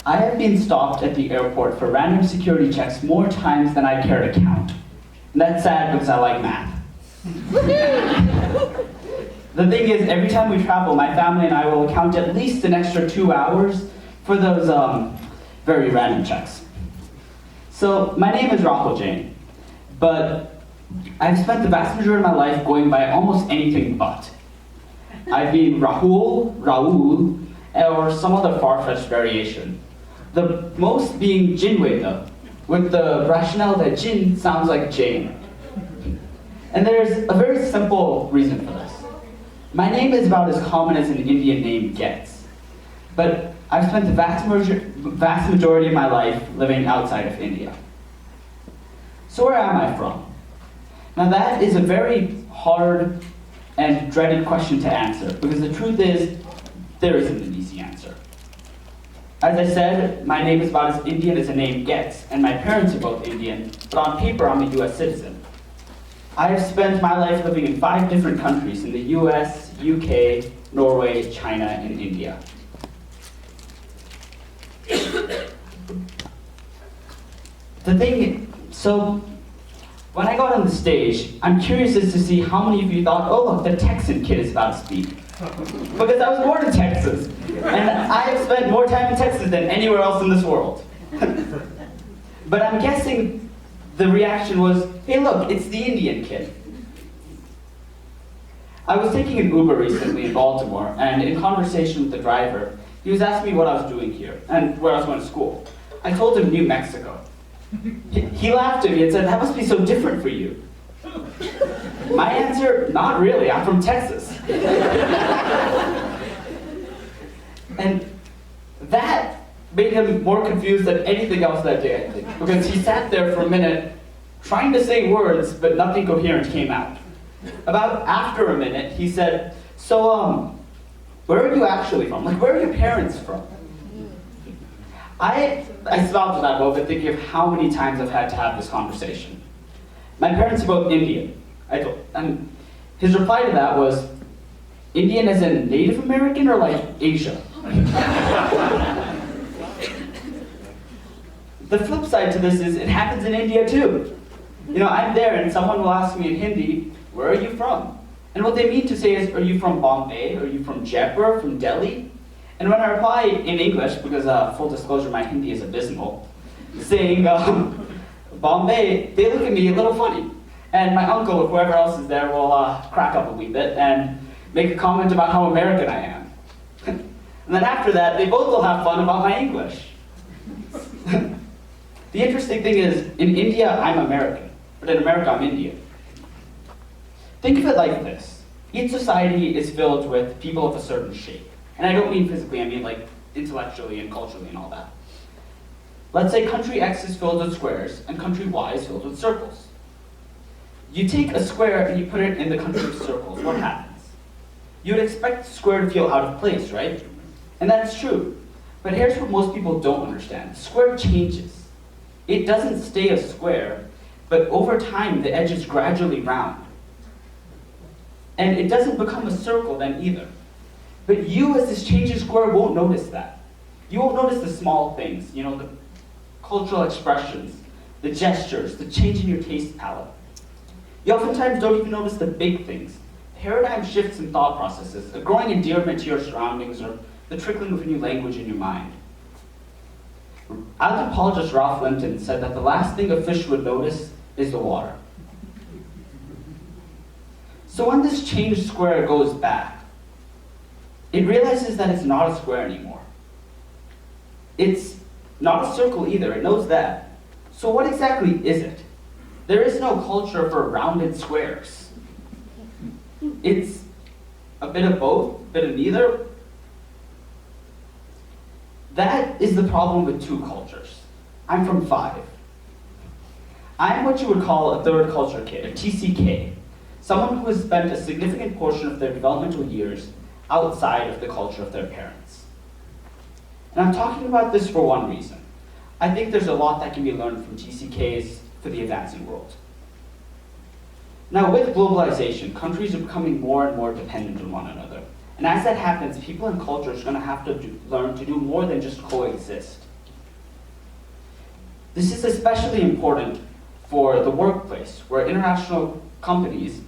I have been stopped at the airport for random security checks more times than I care to count. And that's sad because I like math. The thing is, every time we travel, my family and I will account at least an extra 2 hours for those very random checks. So, my name is Rahul Jain, but I've spent the vast majority of my life going by almost anything but. I've been Rahul, or some other far-fetched variation. The most being Jinwei though, with the rationale that Jin sounds like Jain. And there's a very simple reason for this. My name is about as common as an Indian name gets, but I've spent the vast majority of my life living outside of India. So where am I from? Now that is a very hard and dreaded question to answer, because the truth is, there isn't an easy answer. As I said, my name is about as Indian as a name gets, and my parents are both Indian, but on paper I'm a US citizen. I have spent my life living in 5 different countries, in the US, UK, Norway, China, and India. So when I got on the stage, I'm curious as to see how many of you thought, oh look, the Texan kid is about to speak. Because I was born in Texas, and I have spent more time in Texas than anywhere else in this world. But I'm guessing the reaction was, hey look, it's the Indian kid. I was taking an Uber recently in Baltimore, and in conversation with the driver, he was asking me what I was doing here, and where I was going to school. I told him New Mexico. He laughed at me and said, that must be so different for you. My answer, not really, I'm from Texas. And that made him more confused than anything else that day, I think. Because he sat there for a minute, trying to say words, but nothing coherent came out. About after a minute, he said, so, where are you actually from? Like, where are your parents from? I smiled at that moment, thinking of how many times I've had to have this conversation. My parents are both Indian. And his reply to that was, Indian as in Native American or like Asia? The flip side to this is it happens in India too. You know, I'm there and someone will ask me in Hindi, where are you from? And what they mean to say is, are you from Bombay? Are you from Jaipur? From Delhi? And when I reply in English, because full disclosure, my Hindi is abysmal, saying Bombay, they look at me a little funny. And my uncle or whoever else is there will crack up a wee bit and make a comment about how American I am. And then after that, they both will have fun about my English. The interesting thing is, in India, I'm American, but in America, I'm Indian. Think of it like this. Each society is filled with people of a certain shape. And I don't mean physically, I mean like intellectually and culturally and all that. Let's say country X is filled with squares, and country Y is filled with circles. You take a square and you put it in the country of circles, what happens? You would expect the square to feel out of place, right? And that's true. But here's what most people don't understand. The square changes. It doesn't stay a square, but over time the edges gradually round. And it doesn't become a circle then either. But you as this changing square won't notice that. You won't notice the small things, you know, the cultural expressions, the gestures, the change in your taste palette. You oftentimes don't even notice the big things. Paradigm shifts in thought processes, a growing endearment to your surroundings, or the trickling of a new language in your mind. Anthropologist Ralph Linton said that the last thing a fish would notice is the water. So when this changed square goes back, it realizes that it's not a square anymore. It's not a circle either, it knows that. So what exactly is it? There is no culture for rounded squares. It's a bit of both, a bit of neither. That is the problem with 2 cultures. I'm from 5. I'm what you would call a third culture kid, a TCK, someone who has spent a significant portion of their developmental years outside of the culture of their parents. And I'm talking about this for one reason. I think there's a lot that can be learned from TCKs for the advancing world. Now, with globalization, countries are becoming more and more dependent on one another. And as that happens, people and cultures are going to have to learn to do more than just coexist. This is especially important for the workplace, where international companies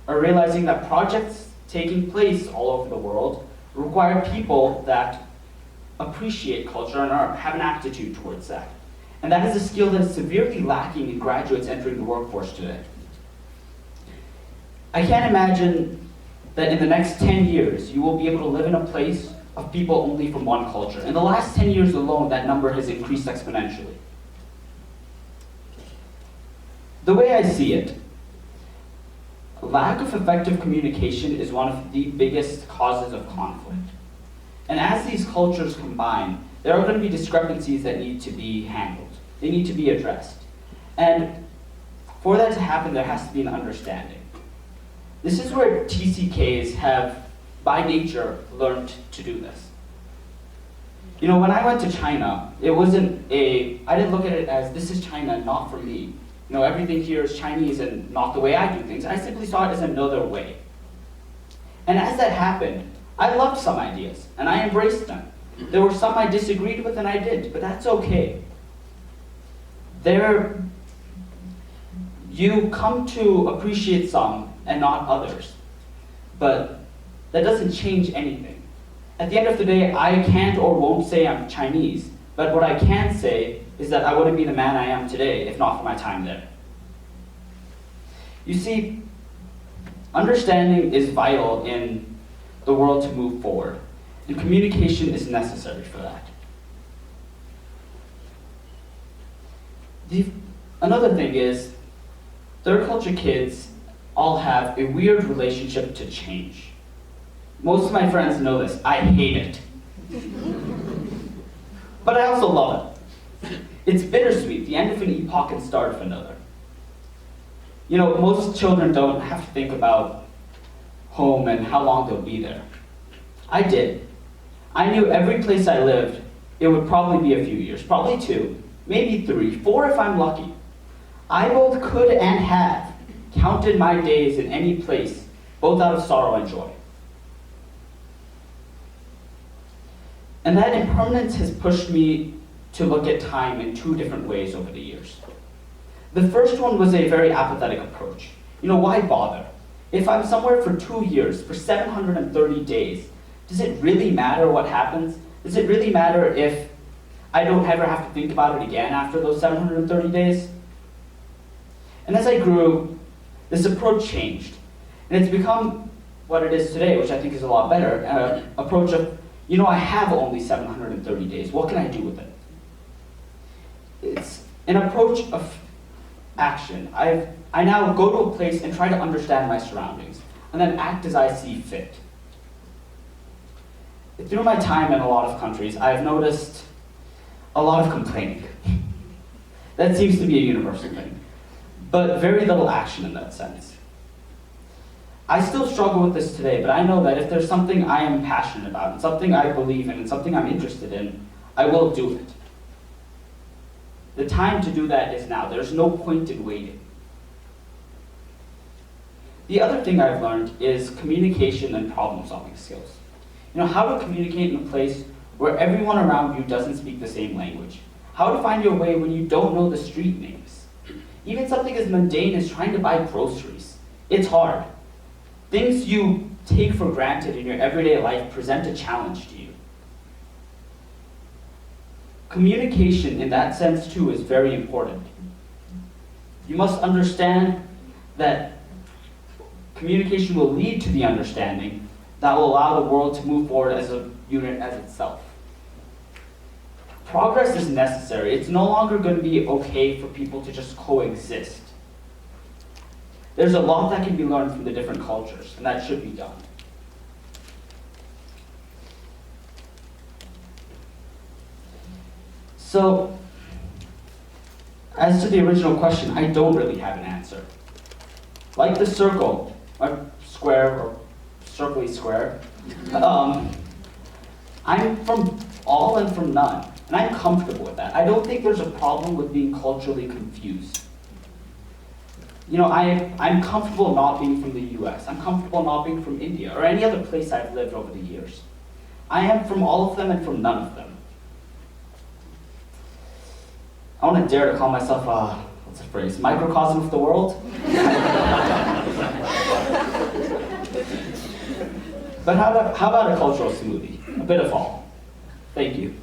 are realizing that projects taking place all over the world require people that appreciate culture and have an aptitude towards that. And that is a skill that is severely lacking in graduates entering the workforce today. I can't imagine that in the next 10 years, you will be able to live in a place of people only from one culture. In the last 10 years alone, that number has increased exponentially. The way I see it, lack of effective communication is one of the biggest causes of conflict. And as these cultures combine, there are going to be discrepancies that need to be handled. They need to be addressed. And for that to happen, there has to be an understanding. This is where TCKs have, by nature, learned to do this. You know, when I went to China, I didn't look at it as, this is China, not for me. You know, everything here is Chinese and not the way I do things. I simply saw it as another way. And as that happened, I loved some ideas, and I embraced them. There were some I disagreed with, and I did, but that's okay. You come to appreciate some and not others, but that doesn't change anything. At the end of the day, I can't or won't say I'm Chinese, but what I can say is that I wouldn't be the man I am today if not for my time there. You see, understanding is vital in the world to move forward, and communication is necessary for that. Another thing is, third culture kids all have a weird relationship to change. Most of my friends know this. I hate it. But I also love it. It's bittersweet, the end of an epoch and start of another. You know, most children don't have to think about home and how long they'll be there. I did. I knew every place I lived, it would probably be a few years, probably 2, maybe 3, 4 if I'm lucky. I both could and have counted my days in any place, both out of sorrow and joy. And that impermanence has pushed me to look at time in 2 different ways over the years. The first one was a very apathetic approach. You know, why bother? If I'm somewhere for 2 years, for 730 days, does it really matter what happens? Does it really matter if I don't ever have to think about it again after those 730 days? And as I grew, this approach changed. And it's become what it is today, which I think is a lot better, an approach of, you know, I have only 730 days. What can I do with it? It's an approach of action. I now go to a place and try to understand my surroundings, and then act as I see fit. Through my time in a lot of countries, I've noticed a lot of complaining. That seems to be a universal thing, but very little action in that sense. I still struggle with this today, but I know that if there's something I am passionate about, and something I believe in, and something I'm interested in, I will do it. The time to do that is now. There's no point in waiting. The other thing I've learned is communication and problem-solving skills. You know, how to communicate in a place where everyone around you doesn't speak the same language. How to find your way when you don't know the street names. Even something as mundane as trying to buy groceries. It's hard. Things you take for granted in your everyday life present a challenge to you. Communication in that sense too is very important. You must understand that communication will lead to the understanding that will allow the world to move forward as a unit as itself. Progress is necessary. It's no longer going to be okay for people to just coexist. There's a lot that can be learned from the different cultures, and that should be done. So, as to the original question, I don't really have an answer. Like the circle, or square, or circly square, I'm from all and from none, and I'm comfortable with that. I don't think there's a problem with being culturally confused. You know, I'm comfortable not being from the US. I'm comfortable not being from India, or any other place I've lived over the years. I am from all of them and from none of them. I want to dare to call myself what's the phrase? Microcosm of the world? But how about a cultural smoothie? A bit of all. Thank you.